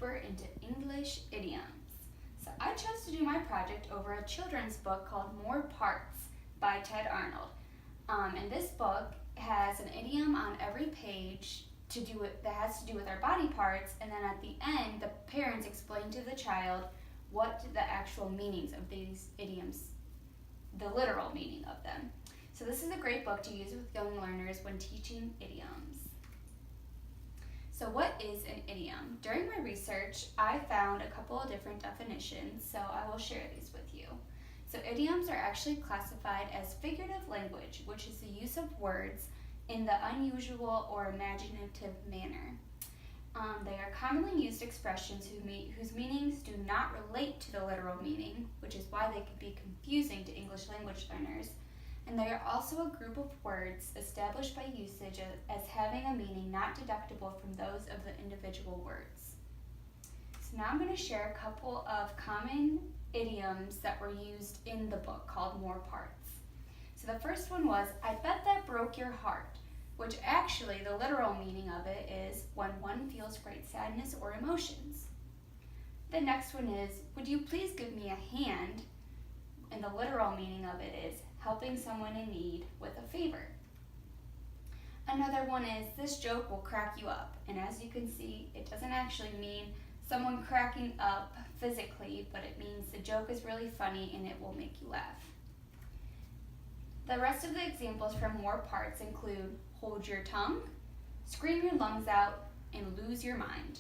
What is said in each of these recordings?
deeper into English idioms. So I chose to do my project over a children's book called More Parts by Ted Arnold. And this book has an idiom on every page that has to do with our body parts, and then at the end, the parents explain to the child what the actual meanings of these idioms, the literal meaning of them. So this is a great book to use with young learners when teaching idioms. So what is an idiom? During my research, I found a couple of different definitions, so I will share these with you. So idioms are actually classified as figurative language, which is the use of words in the unusual or imaginative manner. They are commonly used expressions whose meanings do not relate to the literal meaning, which is why they can be confusing to English language learners. And they are also a group of words established by usage as having a meaning not deductible from those of the individual words. So now I'm going to share a couple of common idioms that were used in the book called More Parts. So the first one was, "I bet that broke your heart," which actually the literal meaning of it is when one feels great sadness or emotions. The next one is, "Would you please give me a hand?" And the literal meaning of it is helping someone in need with a favor. Another one is, "This joke will crack you up." And as you can see, it doesn't actually mean someone cracking up physically, but it means the joke is really funny and it will make you laugh. The rest of the examples from More Parts include hold your tongue, scream your lungs out, and lose your mind.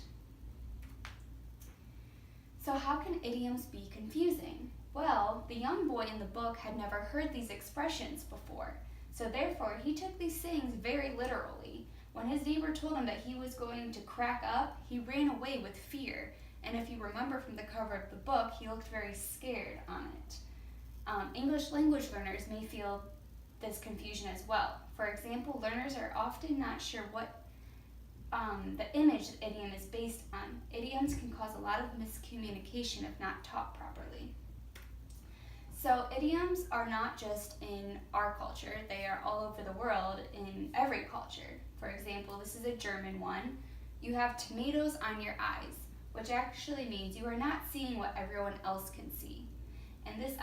So how can idioms be confusing? Well, the young boy in the book had never heard these expressions before, so therefore he took these sayings very literally. When his neighbor told him that he was going to crack up, he ran away with fear, and if you remember from the cover of the book, he looked very scared on it. English language learners may feel this confusion as well. For example, learners are often not sure what the image the idiom is based on. Idioms can cause a lot of miscommunication if not taught properly. So idioms are not just in our culture, they are all over the world in every culture. For example, this is a German one. "You have tomatoes on your eyes," which actually means you are not seeing what everyone else can see. And this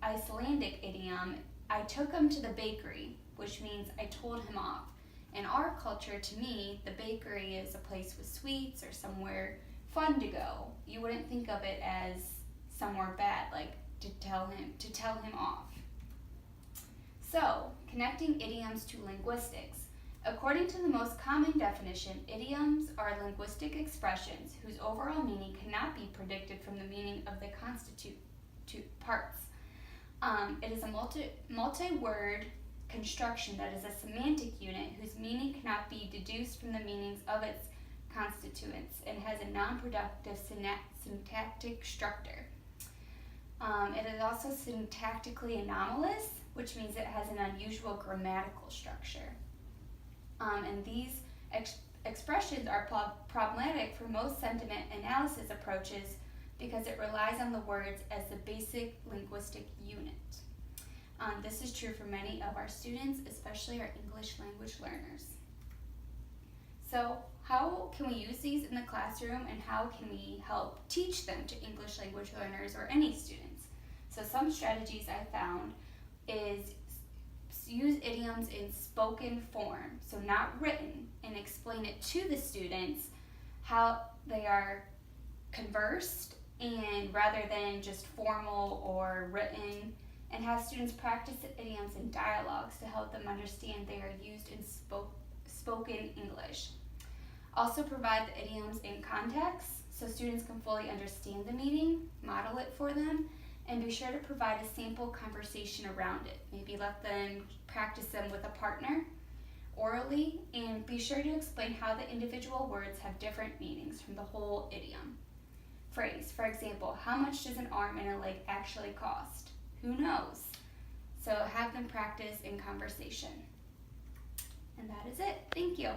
Icelandic idiom, "I took him to the bakery," which means I told him off. In our culture, to me, the bakery is a place with sweets or somewhere fun to go. You wouldn't think of it as somewhere bad, like to tell him off. So, connecting idioms to linguistics. According to the most common definition, idioms are linguistic expressions whose overall meaning cannot be predicted from the meaning of the constituent parts. It is a multi-word construction that is a semantic unit whose meaning cannot be deduced from the meanings of its constituents and has a non-productive syntactic structure. It is also syntactically anomalous, which means it has an unusual grammatical structure. And these expressions are problematic for most sentiment analysis approaches because it relies on the words as the basic linguistic unit. This is true for many of our students, especially our English language learners. So how can we use these in the classroom and how can we help teach them to English language learners or any students? So some strategies I found is use idioms in spoken form, so not written, and explain it to the students how they are conversed and rather than just formal or written, and have students practice the idioms in dialogues to help them understand they are used in spoken English. Also provide the idioms in context so students can fully understand the meaning, model it for them, and be sure to provide a sample conversation around it. Maybe let them practice them with a partner orally, and be sure to explain how the individual words have different meanings from the whole idiom. Phrase, for example, "How much does an arm and a leg actually cost?" Who knows? So have them practice in conversation. And that is it. Thank you.